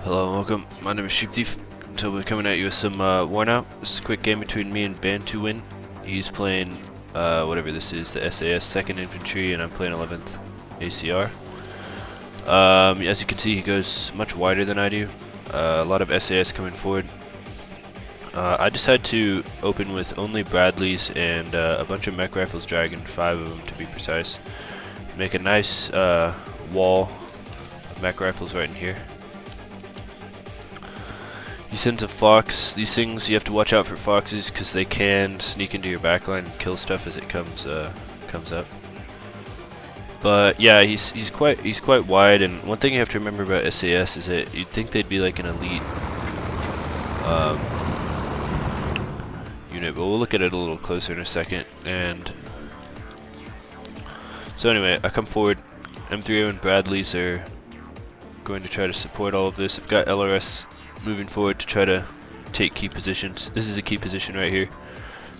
Hello and welcome, my name is Sheep Thief. So we're coming at you with some Warnout. This is a quick game between me and Bantuwin. He's playing whatever this is, the SAS 2nd Infantry, and I'm playing 11th ACR. As you can see, he goes much wider than I do. A lot of SAS coming forward. I decided to open with only Bradleys and a bunch of mech rifles Dragon, 5 of them to be precise. Make a nice wall of mech rifles right in here. He sends a fox. These things, you have to watch out for foxes because they can sneak into your backline and kill stuff as it comes up. But yeah, he's quite wide, and one thing you have to remember about SAS is that you'd think they'd be like an elite unit, but we'll look at it a little closer in a second. And so anyway, I come forward. M3O and Bradleys are going to try to support all of this. I've got LRS moving forward to try to take key positions. This is a key position right here.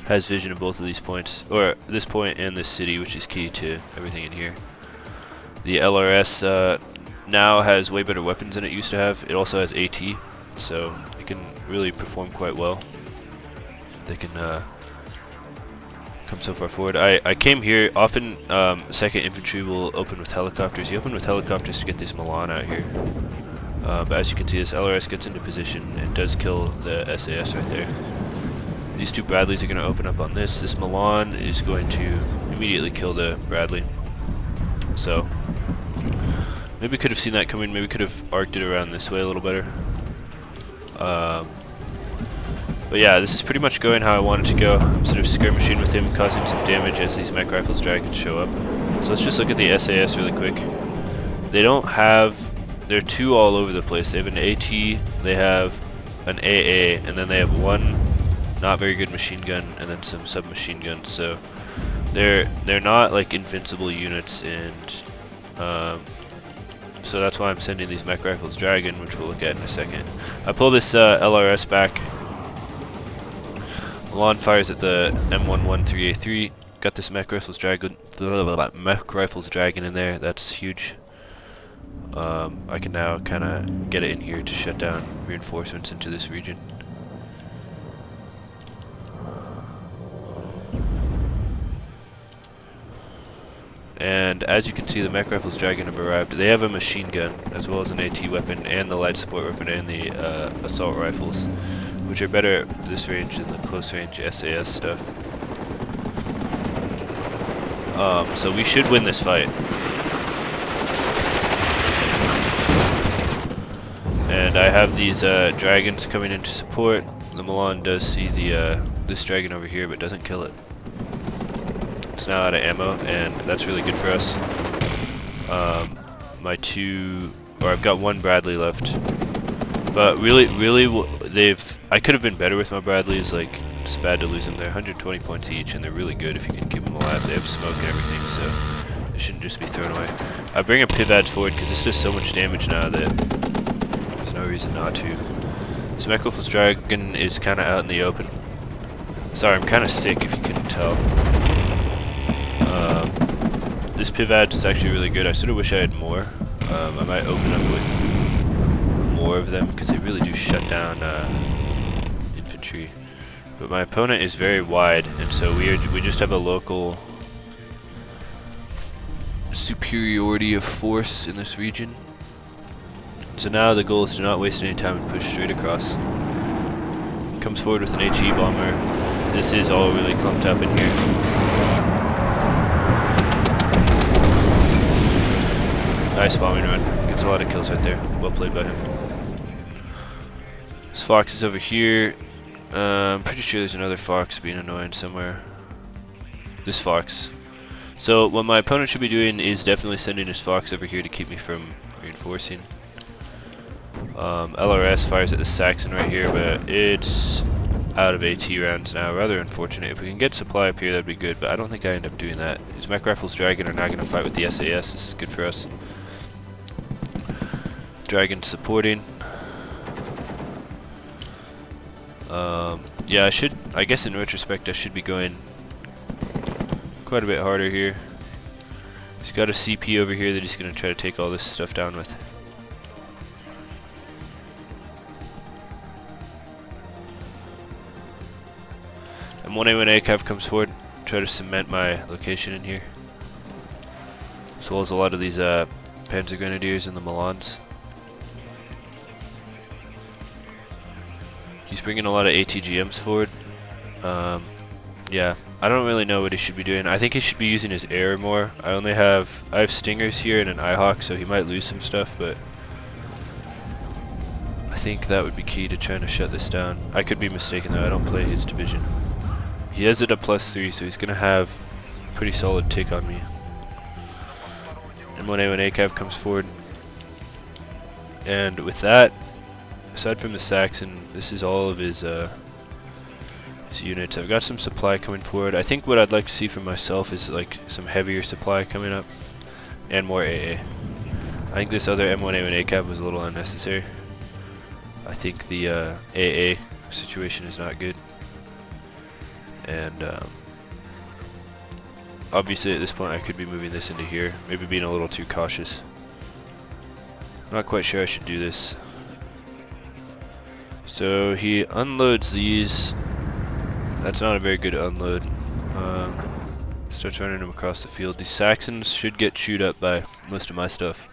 Has vision of both of these points, or this point and this city, which is key to everything in here. The LRS now has way better weapons than it used to have. It also has AT, so it can really perform quite well. They can come so far forward. I came here. Often 2nd Infantry will open with helicopters. You open with helicopters to get this Milan out here. But as you can see, this LRS gets into position and does kill the SAS right there. These two Bradleys are going to open up on this. This Milan is going to immediately kill the Bradley. So maybe could have seen that coming. Maybe could have arced it around this way a little better. But yeah, this is pretty much going how I want it to go. I'm sort of skirmishing with him, causing some damage as these mech rifles dragons show up. So let's just look at the SAS really quick. They don't have... They're two all over the place. They have an AT, they have an AA, and then they have one not very good machine gun, and then some submachine guns. So they're not like invincible units, and so that's why I'm sending these mech rifles Dragon, which we'll look at in a second. I pull this LRS back. Milan fires at the M113A3. Got this mech rifles Dragon in there. That's huge. I can now kind of get it in here to shut down reinforcements into this region. And as you can see, the mech rifles Dragon have arrived. They have a machine gun as well as an AT weapon and the light support weapon and the assault rifles, which are better at this range than the close range SAS stuff. So we should win this fight. And I have these dragons coming in to support. The Milan does see the this dragon over here, but doesn't kill it. It's now out of ammo, and that's really good for us. I've got one Bradley left, but really, I could have been better with my Bradleys. Like, it's bad to lose them. They're 120 points each, and they're really good if you can keep them alive. They have smoke and everything, so they shouldn't just be thrown away. I bring a pivot forward because this does so much damage now that no reason not to. This mech rifles Dragon is kind of out in the open. Sorry, I'm kind of sick if you couldn't tell. This pivot is actually really good. I sort of wish I had more. I might open up with more of them because they really do shut down infantry. But my opponent is very wide, and so we just have a local superiority of force in this region. So now the goal is to not waste any time and push straight across. Comes forward with an HE bomber. This is all really clumped up in here. Nice bombing run. Gets a lot of kills right there. Well played by him. This fox is over here. I'm pretty sure there's another fox being annoying somewhere. This fox. So what my opponent should be doing is definitely sending his fox over here to keep me from reinforcing. LRS fires at the Saxon right here, but it's out of AT rounds now. Rather unfortunate. If we can get supply up here, that'd be good, but I don't think I end up doing that. These mech rifles Dragon are now going to fight with the SAS. This is good for us. Dragon supporting. Yeah, I guess in retrospect I should be going quite a bit harder here. He's got a CP over here that he's going to try to take all this stuff down with. M1A when ACAV comes forward, try to cement my location in here, as well as a lot of these Panzer Grenadiers and the Milans. He's bringing a lot of ATGMs forward. Yeah, I don't really know what he should be doing. I think he should be using his air more. I have Stingers here and an IHawk, so he might lose some stuff, but I think that would be key to trying to shut this down. I could be mistaken though, I don't play his division. He has it at +3, so he's going to have a pretty solid tick on me. And when ACAV comes forward. And with that, aside from the Saxon, this is all of his units. I've got some supply coming forward. I think what I'd like to see from myself is like some heavier supply coming up and more AA. I think this other M1A and ACAV was a little unnecessary. I think the AA situation is not good. And obviously at this point I could be moving this into here, maybe being a little too cautious. I'm not quite sure I should do this. So he unloads these. That's not a very good unload. Starts running them across the field. These Saxons should get chewed up by most of my stuff.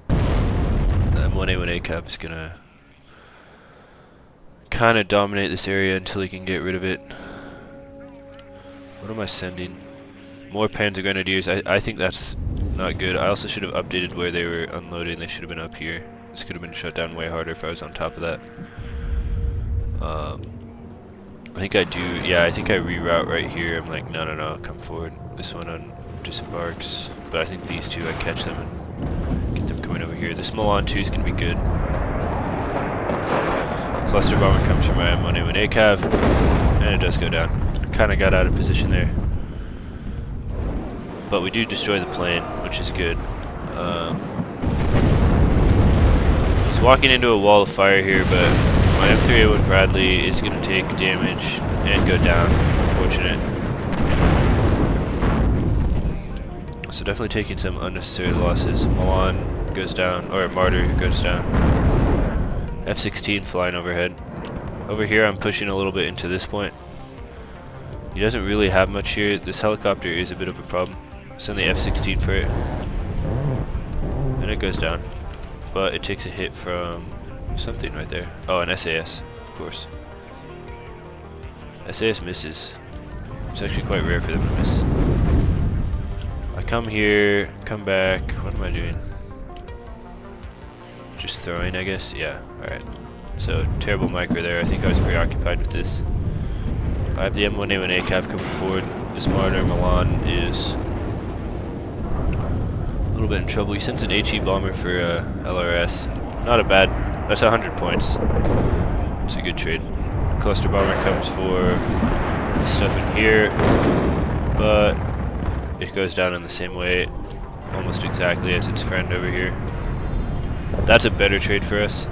The M1A1 ACAV is gonna kind of dominate this area until he can get rid of it. What am I sending? More Panzer Grenadiers. I think that's not good. I also should have updated where they were unloading. They should have been up here. This could have been shut down way harder if I was on top of that. I think I do. Yeah, I think I reroute right here. I'm like, no, come forward. This one disembarks. But I think these two, I catch them and get them coming over here. This Milan 2 is going to be good. Cluster bomber comes from my M1A1 ACAV, and it does go down. Kind of got out of position there. But we do destroy the plane, which is good. He's walking into a wall of fire here, but my M3A1 Bradley is going to take damage and go down. Unfortunate. So definitely taking some unnecessary losses. Milan goes down, or Martyr goes down. F-16 flying overhead. Over here I'm pushing a little bit into this point. He doesn't really have much here. This helicopter is a bit of a problem. Send the F-16 for it. And it goes down. But it takes a hit from something right there. Oh, an SAS, of course. SAS misses. It's actually quite rare for them to miss. I come here, come back. What am I doing? Just throwing, I guess? Yeah, alright. So, terrible micro there. I think I was preoccupied with this. I have the M1A1 ACAV coming forward. This Martyr Milan is a little bit in trouble. He sends an HE bomber for LRS. Not a bad... That's 100 points. It's a good trade. Cluster bomber comes for this stuff in here, but it goes down in the same way, almost exactly as its friend over here. That's a better trade for us.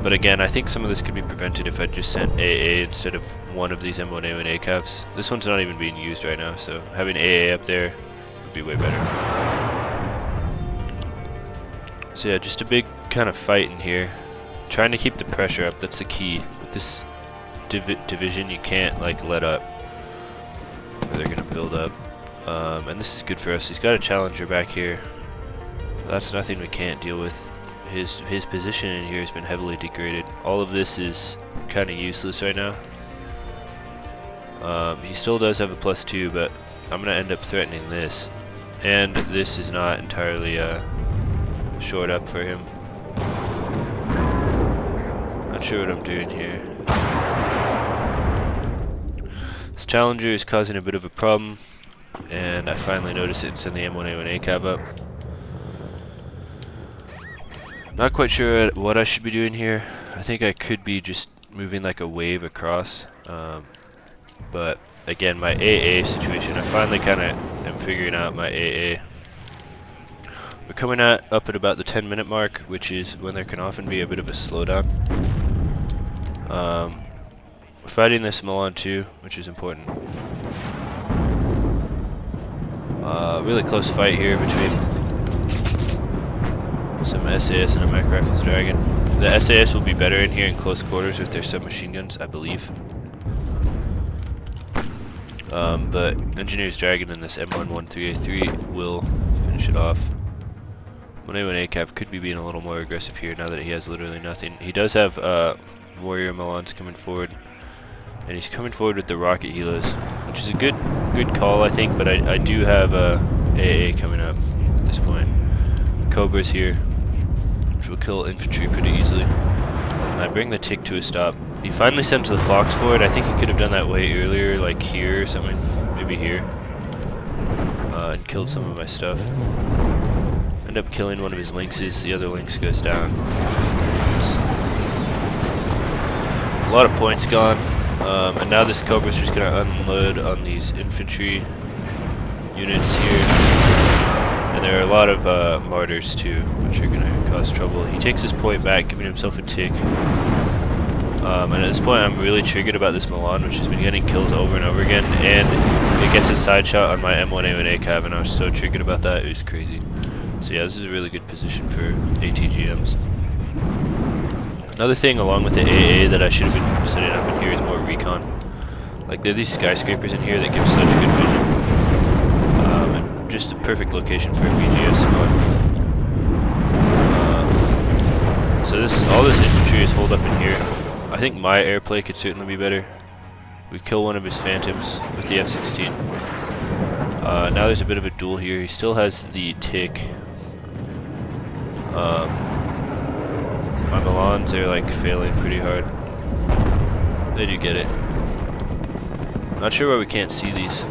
But again, I think some of this could be prevented if I just sent AA instead of one of these M1A1 ACAVs. This one's not even being used right now, so having AA up there would be way better. So yeah, just a big kind of fight in here. Trying to keep the pressure up, that's the key. With this division, you can't like let up, or they're gonna build up. And this is good for us. He's got a Challenger back here. That's nothing we can't deal with. His position in here has been heavily degraded. All of this is kind of useless right now. He still does have a +2, but I'm gonna end up threatening this, and this is not entirely shored up for him. Not sure what I'm doing here. This Challenger is causing a bit of a problem, and I finally notice it and send the M1A1 ACAV up. Not quite sure what I should be doing here. I think I could be just moving like a wave across, but again, my AA situation, I finally kind of am figuring out my AA. We're coming up at about the 10-minute mark, which is when there can often be a bit of a slowdown. We're fighting this Milan 2, which is important. Really close fight here between some SAS and a Mech Rifles Dragon. The SAS will be better in here in close quarters with their submachine guns, I believe. But Engineer's Dragon and this M113A3 will finish it off. 1A1 ACAV could be being a little more aggressive here now that he has literally nothing. He does have Warrior Milans coming forward, and he's coming forward with the rocket helos, which is a good call, I think. But I do have AA coming up at this point. Cobra's here, which will kill infantry pretty easily. And I bring the tick to a stop. He finally sends the Fox forward. I think he could have done that way earlier, like here or something, maybe here, and killed some of my stuff. End up killing one of his lynxes. The other lynx goes down. A lot of points gone, and now this Cobra's just gonna unload on these infantry units here. And there are a lot of martyrs too, which are gonna cause trouble. He takes his point back, giving himself a tick. And at this point I'm really triggered about this Milan, which has been getting kills over and over again, and it gets a side shot on my M1A1 ACAV, and I was so triggered about that, it was crazy. So yeah, this is a really good position for ATGMs. Another thing along with the AA that I should have been setting up in here is more recon. Like, there are these skyscrapers in here that give such good vision. And just a perfect location for a BGS squad. So all this infantry is holed up in here. I think my airplay could certainly be better. We kill one of his phantoms with the F-16. Now there's a bit of a duel here. He still has the tick. My Milans are like failing pretty hard. They do get it. Not sure why we can't see these.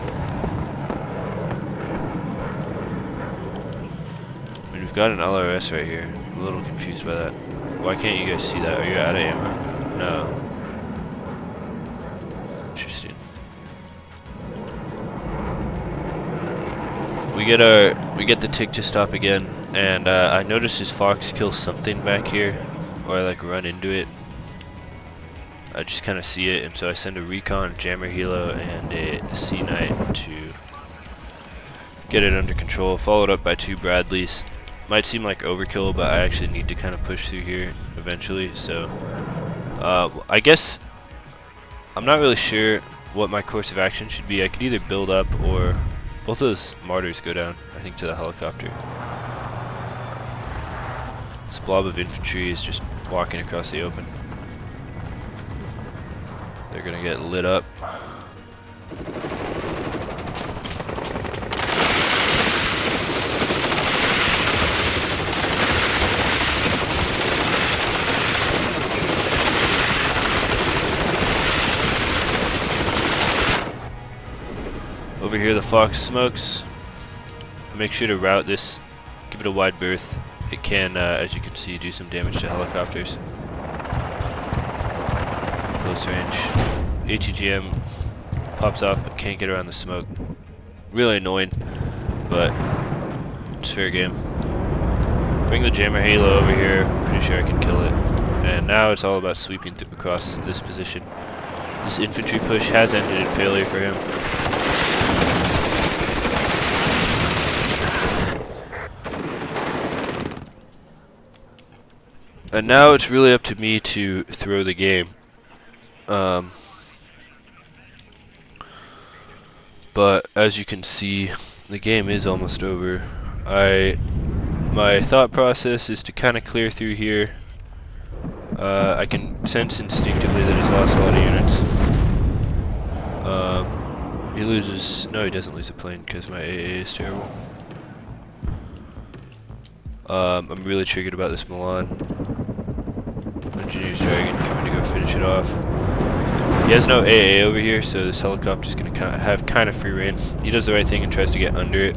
I mean, we've got an LRS right here. I'm a little confused by that. Why can't you guys see that? Are you out of ammo? No. Interesting. We get the tick to stop again, and I noticed his Fox kills something back here, or I like run into it. I just kind of see it, and so I send a recon, jammer helo, and a Sea Knight to get it under control, followed up by 2 Bradleys. Might seem like overkill, but I actually need to kind of push through here eventually, so I guess I'm not really sure what my course of action should be. I could either build up, or both of those martyrs go down, I think, to the helicopter. This blob of infantry is just walking across the open. They're gonna get lit up. Over here the Fox smokes. Make sure to route this, give it a wide berth. It can, as you can see, do some damage to helicopters. Close range. ATGM pops off but can't get around the smoke. Really annoying, but it's fair game. Bring the jammer halo over here, pretty sure I can kill it. And now it's all about sweeping across this position. This infantry push has ended in failure for him. And now it's really up to me to throw the game. But as you can see, the game is almost over. My thought process is to kind of clear through here. I can sense instinctively that he's lost a lot of units. He loses... No, he doesn't lose a plane because my AA is terrible. I'm really triggered about this Milan. Engineer's Dragon coming to go finish it off. He has no AA over here, so this helicopter's going to have kind of free reign. He does the right thing and tries to get under it.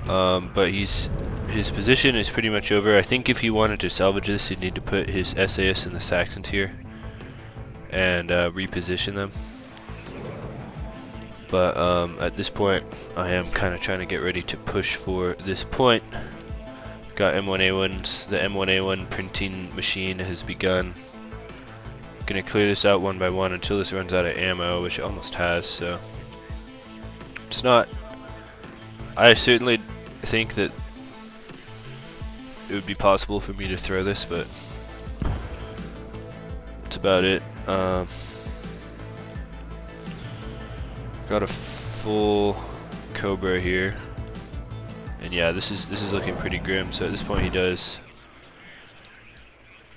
But his position is pretty much over. I think if he wanted to salvage this, he'd need to put his SAS and the Saxons here and reposition them. But at this point, I am kind of trying to get ready to push for this point. Got M1A1s. The M1A1 printing machine has begun. Gonna clear this out one by one until this runs out of ammo, which it almost has. So it's not. I certainly think that it would be possible for me to throw this, but that's about it. Got a full Cobra here, and yeah, this is looking pretty grim. So at this point, he does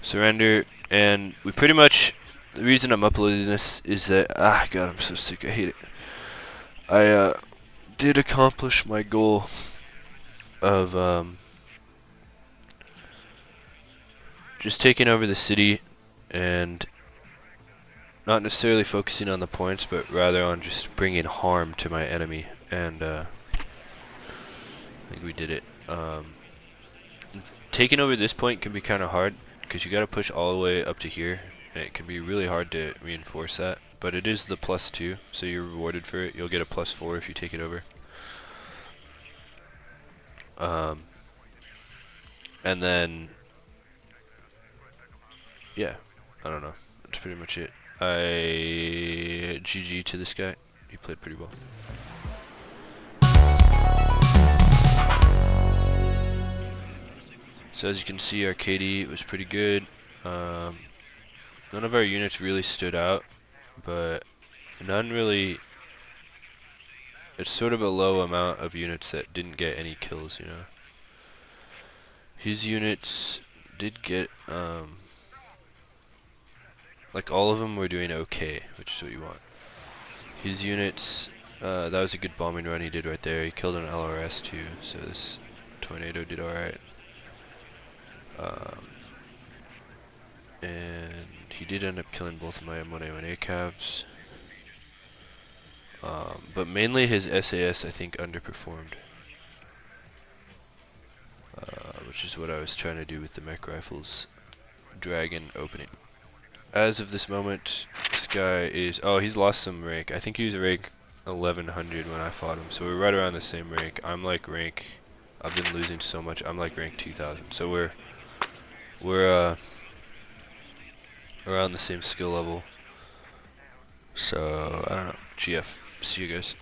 surrender, and we pretty much. The reason I'm uploading this is that God, I'm so sick. I hate it. I did accomplish my goal of just taking over the city and not necessarily focusing on the points, but rather on just bringing harm to my enemy. And I think we did it. Taking over this point can be kind of hard because you got to push all the way up to here, and it can be really hard to reinforce that. But it is the +2, so you're rewarded for it. You'll get a +4 if you take it over. And then, yeah, I don't know. That's pretty much it. GG to this guy. He played pretty well. So as you can see, our KD was pretty good. None of our units really stood out, but none really. It's sort of a low amount of units that didn't get any kills, you know. His units did get, like all of them were doing okay, which is what you want. His units, that was a good bombing run he did right there. He killed an LRS too, so this tornado did alright. And he did end up killing both of my M1A1A calves. But mainly his SAS, I think, underperformed. Which is what I was trying to do with the mech rifles dragon opening. As of this moment, this guy is... Oh, he's lost some rank. I think he was rank 1100 when I fought him. So we're right around the same rank. I'm like rank... I've been losing so much. I'm like rank 2000. So we're around the same skill level. So, I don't know. GF. See you guys.